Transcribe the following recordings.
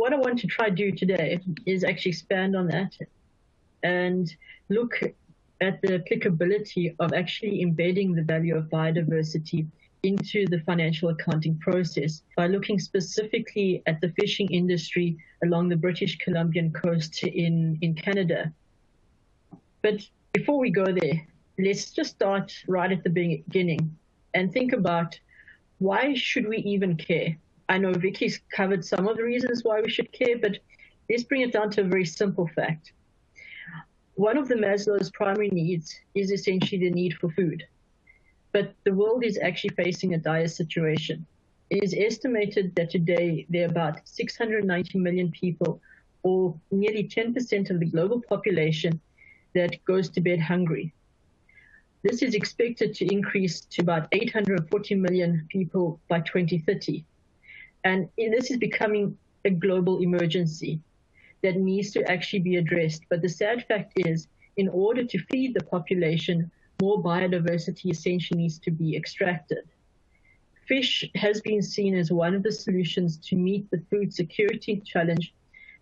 what I want to try to do today is actually expand on that and look at the applicability of actually embedding the value of biodiversity into the financial accounting process by looking specifically at the fishing industry along the British Columbian coast in Canada. But before we go there, let's just start right at the beginning and think about why should we even care? I know Vicky's covered some of the reasons why we should care, but let's bring it down to a very simple fact. One of the Maslow's primary needs is essentially the need for food. But the world is actually facing a dire situation. It is estimated that today there are about 690 million people, or nearly 10% of the global population, that goes to bed hungry. This is expected to increase to about 840 million people by 2030. And this is becoming a global emergency that needs to actually be addressed. But the sad fact is, in order to feed the population, more biodiversity essentially needs to be extracted. Fish has been seen as one of the solutions to meet the food security challenge,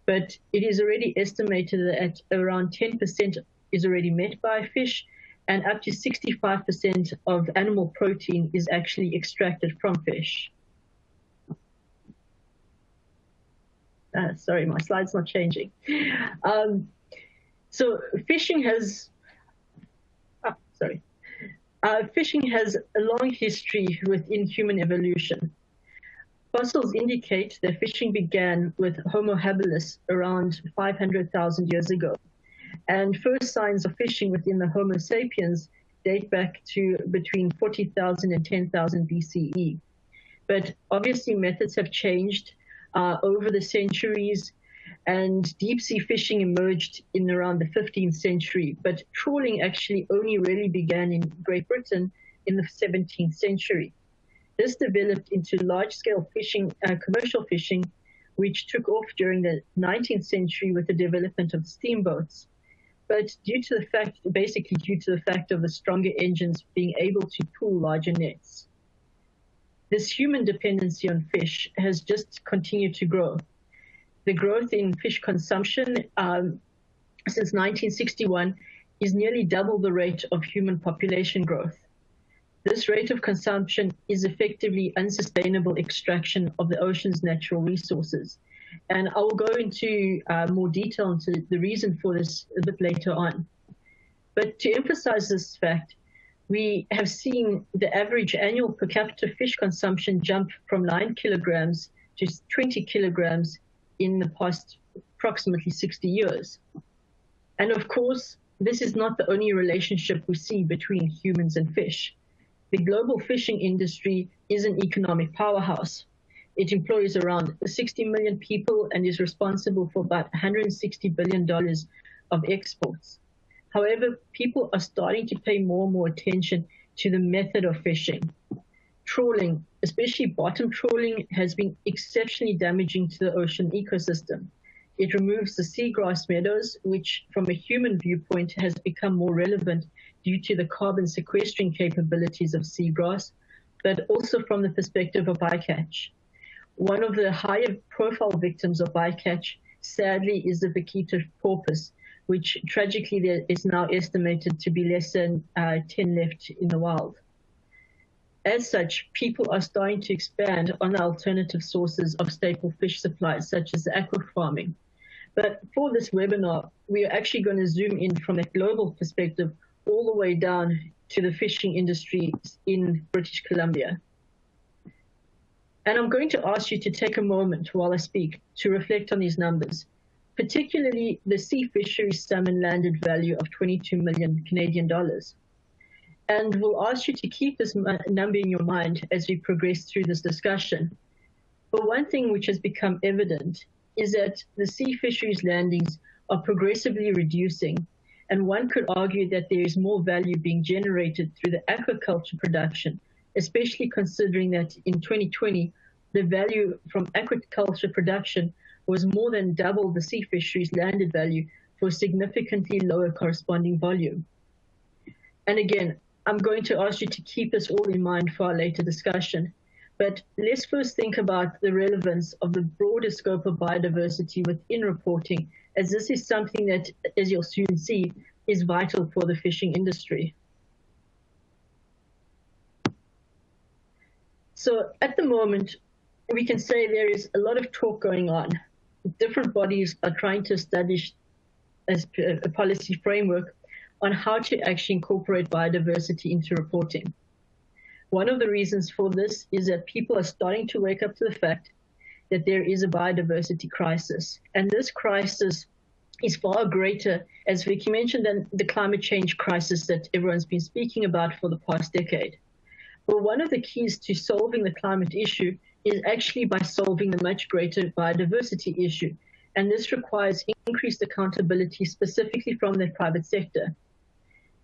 but it is already estimated that around 10% is already met by fish, and up to 65% of animal protein is actually extracted from fish. Sorry, my slide's not changing. So fishing has a long history within human evolution. Fossils indicate that fishing began with Homo habilis around 500,000 years ago. And first signs of fishing within the Homo sapiens date back to between 40,000 and 10,000 BCE. But obviously methods have changed over the centuries, and deep-sea fishing emerged in around the 15th century, but trawling actually only really began in Great Britain in the 17th century. This developed into large-scale fishing, commercial fishing, which took off during the 19th century with the development of steamboats. But due to the fact of the stronger engines being able to pull larger nets. This human dependency on fish has just continued to grow. The growth in fish consumption since 1961 is nearly double the rate of human population growth. This rate of consumption is effectively unsustainable extraction of the ocean's natural resources. And I will go into more detail into the reason for this a bit later on. But to emphasize this fact, we have seen the average annual per capita fish consumption jump from 9 kilograms to 20 kilograms in the past approximately 60 years. And of course, this is not the only relationship we see between humans and fish. The global fishing industry is an economic powerhouse. It employs around 60 million people and is responsible for about $160 billion of exports. However, people are starting to pay more and more attention to the method of fishing. Trawling, especially bottom trawling, has been exceptionally damaging to the ocean ecosystem. It removes the seagrass meadows, which from a human viewpoint has become more relevant due to the carbon sequestering capabilities of seagrass, but also from the perspective of bycatch. One of the higher profile victims of bycatch, sadly, is the vaquita porpoise, which tragically there is now estimated to be less than 10 left in the wild. As such, people are starting to expand on alternative sources of staple fish supplies, such as aquafarming. But for this webinar, we are actually going to zoom in from a global perspective all the way down to the fishing industry in British Columbia. And I'm going to ask you to take a moment while I speak to reflect on these numbers, particularly the sea fisheries salmon landed value of 22 million Canadian dollars. And we'll ask you to keep this number in your mind as we progress through this discussion. But one thing which has become evident is that the sea fisheries landings are progressively reducing, and one could argue that there is more value being generated through the aquaculture production, especially considering that in 2020, the value from aquaculture production was more than double the sea fisheries landed value for significantly lower corresponding volume. And again, I'm going to ask you to keep this all in mind for our later discussion. But let's first think about the relevance of the broader scope of biodiversity within reporting, as this is something that, as you'll soon see, is vital for the fishing industry. So at the moment, we can say there is a lot of talk going on. Different bodies are trying to establish a policy framework on how to actually incorporate biodiversity into reporting. One of the reasons for this is that people are starting to wake up to the fact that there is a biodiversity crisis. And this crisis is far greater, as Vicky mentioned, than the climate change crisis that everyone's been speaking about for the past decade. But one of the keys to solving the climate issue is actually by solving the much greater biodiversity issue. And this requires increased accountability, specifically from the private sector.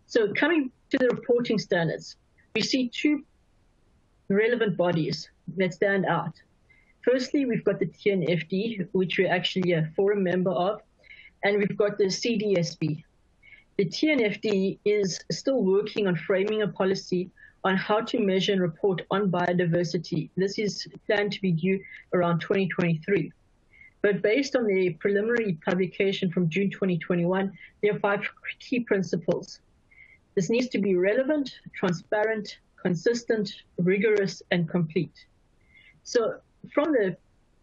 So coming to the reporting standards, we see two relevant bodies that stand out. Firstly, we've got the TNFD, which we're actually a forum member of, and we've got the CDSB. The TNFD is still working on framing a policy on how to measure and report on biodiversity. This is planned to be due around 2023. But based on the preliminary publication from June 2021, there are 5 key principles. This needs to be relevant, transparent, consistent, rigorous, and complete. So from the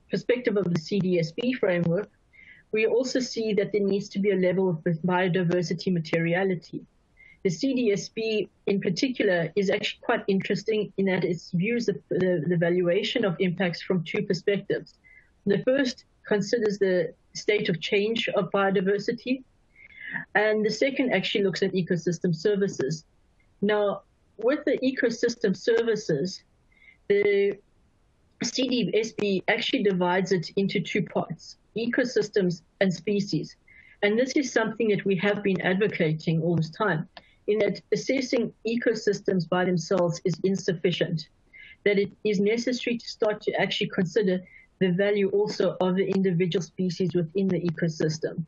perspective of the CDSB framework, we also see that there needs to be a level of biodiversity materiality. The CDSB in particular is actually quite interesting in that it views the valuation of impacts from 2 perspectives. The first considers the state of change of biodiversity, and the second actually looks at ecosystem services. Now, with the ecosystem services, the CDSB actually divides it into 2 parts, ecosystems and species. And this is something that we have been advocating all this time, in that assessing ecosystems by themselves is insufficient, that it is necessary to start to actually consider the value also of the individual species within the ecosystem.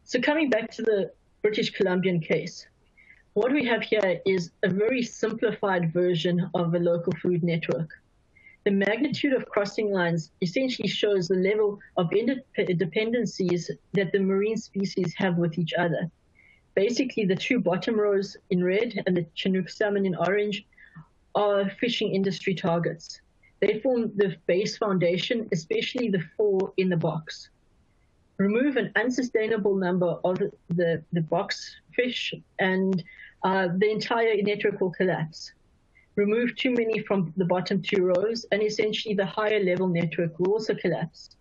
So coming back to the British Columbian case, what we have here is a very simplified version of a local food network. The magnitude of crossing lines essentially shows the level of interdependencies that the marine species have with each other. Basically, the 2 bottom rows in red and the Chinook salmon in orange are fishing industry targets. They form the base foundation, especially the 4 in the box. Remove an unsustainable number of the box fish and the entire network will collapse. Remove too many from the bottom 2 rows and essentially the higher level network will also collapse.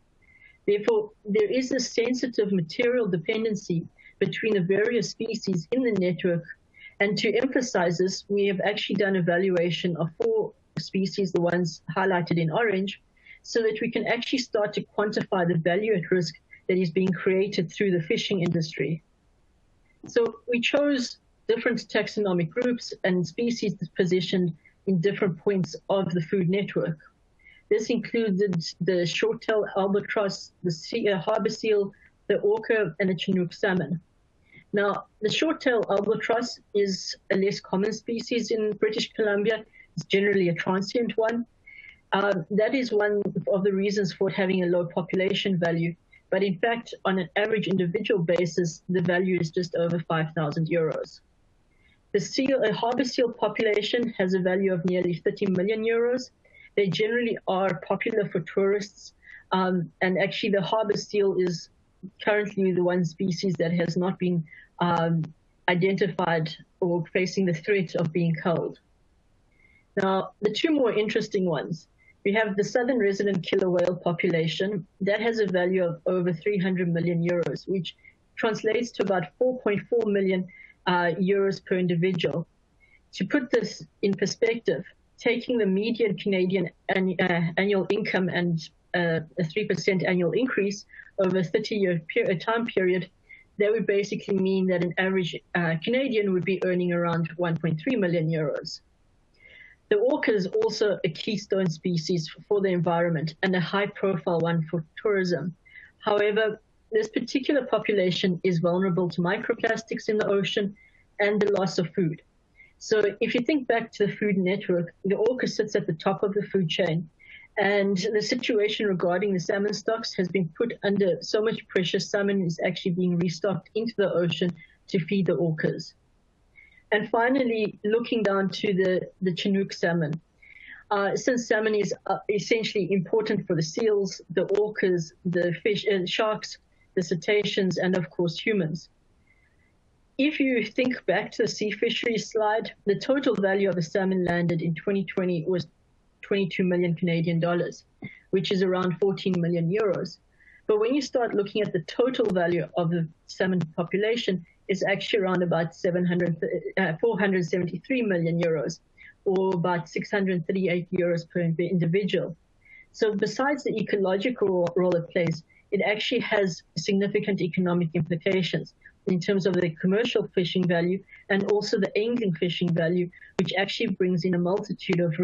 Therefore, there is a sensitive material dependency between the various species in the network. And to emphasize this, we have actually done evaluation of 4 species, the ones highlighted in orange, so that we can actually start to quantify the value at risk that is being created through the fishing industry. So we chose different taxonomic groups and species positioned in different points of the food network. This included the short-tailed albatross, the harbor seal, the orca, and the Chinook salmon. Now, the short-tailed albatross is a less common species in British Columbia. It's generally a transient one. That is one of the reasons for having a low population value. But in fact, on an average individual basis, the value is just over 5,000 euros. The harbor seal population has a value of nearly 30 million euros. They generally are popular for tourists. And actually, the harbor seal is currently the one species that has not been identified or facing the threat of being culled. Now, the 2 more interesting ones. We have the southern resident killer whale population. That has a value of over 300 million euros, which translates to about 4.4 million euros per individual. To put this in perspective, taking the median Canadian annual income and a 3% annual increase over a 30-year time period, that would basically mean that an average Canadian would be earning around 1.3 million euros. The orca is also a keystone species for the environment and a high-profile one for tourism. However, this particular population is vulnerable to microplastics in the ocean and the loss of food. So if you think back to the food network, the orca sits at the top of the food chain. And the situation regarding the salmon stocks has been put under so much pressure, salmon is actually being restocked into the ocean to feed the orcas. And finally, looking down to the Chinook salmon. Since salmon is essentially important for the seals, the orcas, the fish, sharks, the cetaceans, and of course humans. If you think back to the sea fisheries slide, the total value of a salmon landed in 2020 was 22 million Canadian dollars, which is around 14 million euros. But when you start looking at the total value of the salmon population, it's actually around about 473 million euros, or about 638 euros per individual. So besides the ecological role it plays, it actually has significant economic implications in terms of the commercial fishing value and also the angling fishing value, which actually brings in a multitude of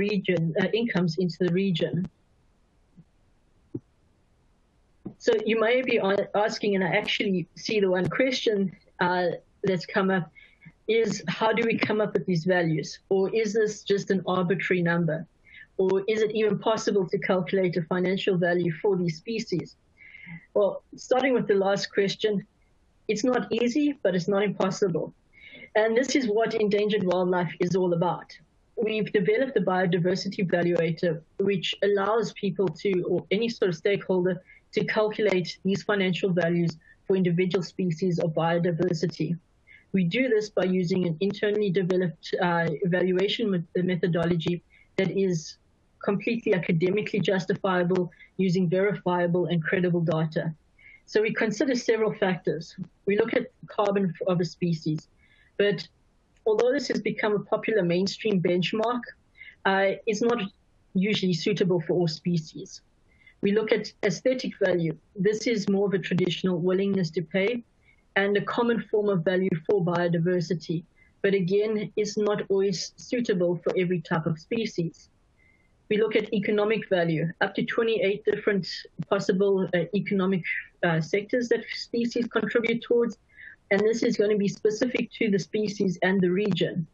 incomes into the region. So you may be asking, and I actually see the one question that's come up, is how do we come up with these values? Or is this just an arbitrary number? Or is it even possible to calculate a financial value for these species? Well, starting with the last question, it's not easy, but it's not impossible. And this is what endangered wildlife is all about. We've developed the Biodiversity Evaluator, which allows people to, or any sort of stakeholder, to calculate these financial values for individual species of biodiversity. We do this by using an internally developed evaluation methodology that is completely academically justifiable, using verifiable and credible data. So we consider several factors. We look at carbon of a species, but although this has become a popular mainstream benchmark, it's not usually suitable for all species. We look at aesthetic value. This is more of a traditional willingness to pay and a common form of value for biodiversity, but again, it's not always suitable for every type of species. We look at economic value, up to 28 different possible economic sectors that species contribute towards, and this is going to be specific to the species and the region.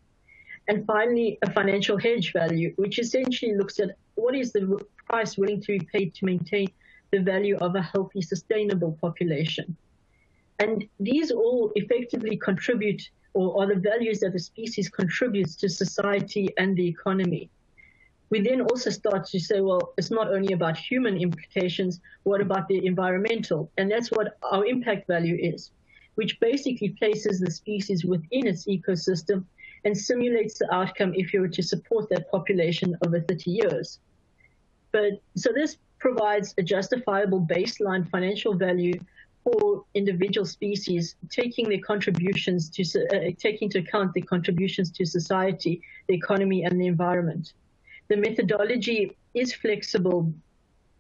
And finally, a financial hedge value, which essentially looks at what is the price willing to be paid to maintain the value of a healthy, sustainable population. And these all effectively contribute, or are the values that the species contributes to society and the economy. We then also start to say, well, it's not only about human implications, what about the environmental? And that's what our impact value is, which basically places the species within its ecosystem and simulates the outcome if you were to support that population over 30 years. So this provides a justifiable baseline financial value for individual species, taking into account the contributions to society, the economy, and the environment. The methodology is flexible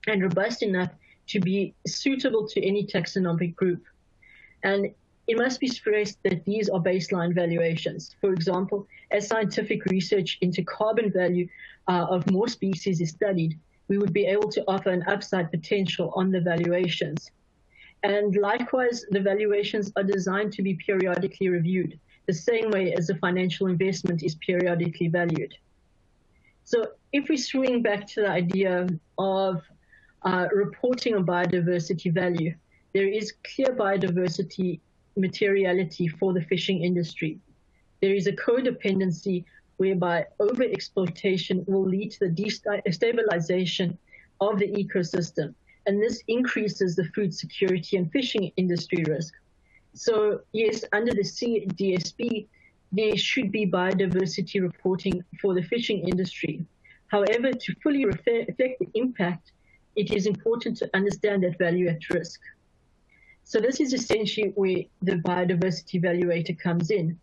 and robust enough to be suitable to any taxonomic group. And it must be stressed that these are baseline valuations. For example, as scientific research into carbon value of more species is studied, we would be able to offer an upside potential on the valuations. And likewise, the valuations are designed to be periodically reviewed, the same way as a financial investment is periodically valued. So if we swing back to the idea of reporting on biodiversity value, there is clear biodiversity materiality for the fishing industry. There is a codependency whereby overexploitation will lead to the destabilization of the ecosystem, and this increases the food security and fishing industry risk. So yes, under the CDSB, there should be biodiversity reporting for the fishing industry. However, to fully reflect the impact, it is important to understand that value at risk. So this is essentially where the Biodiversity Evaluator comes in.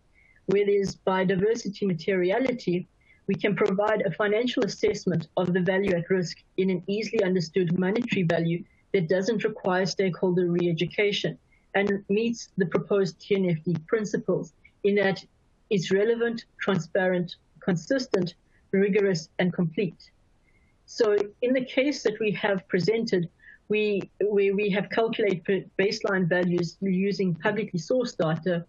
Where there's biodiversity materiality, we can provide a financial assessment of the value at risk in an easily understood monetary value that doesn't require stakeholder re-education and meets the proposed TNFD principles in that it's relevant, transparent, consistent, rigorous, and complete. So in the case that we have presented, where we have calculated baseline values using publicly sourced data,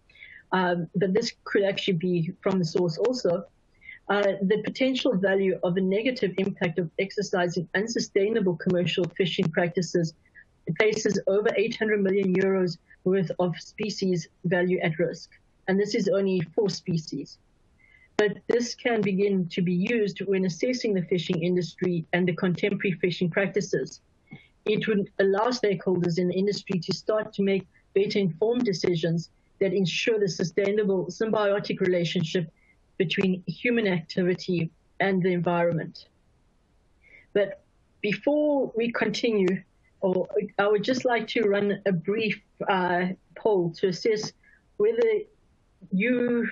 but this could actually be from the source also. the potential value of a negative impact of exercising unsustainable commercial fishing practices places over 800 million euros worth of species value at risk. And this is only 4 species. But this can begin to be used when assessing the fishing industry and the contemporary fishing practices. It would allow stakeholders in the industry to start to make better informed decisions that ensure the sustainable symbiotic relationship between human activity and the environment. But before we continue, I would just like to run a brief poll to assess whether you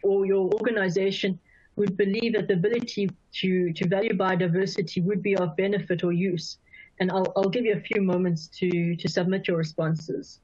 or your organization would believe that the ability to value biodiversity would be of benefit or use. And I'll give you a few moments to submit your responses.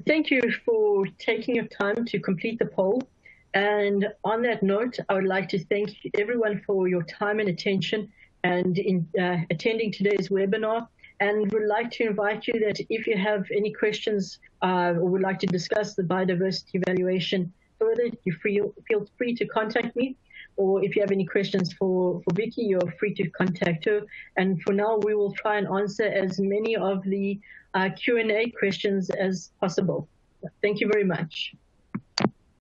Thank you for taking your time to complete the poll. And on that note, I would like to thank everyone for your time and attention and in attending today's webinar. And would like to invite you that if you have any questions or would like to discuss the biodiversity evaluation further, you feel free to contact me. Or if you have any questions for Vicky, you're free to contact her. And for now, we will try and answer as many of the Q&A questions as possible. Thank you very much.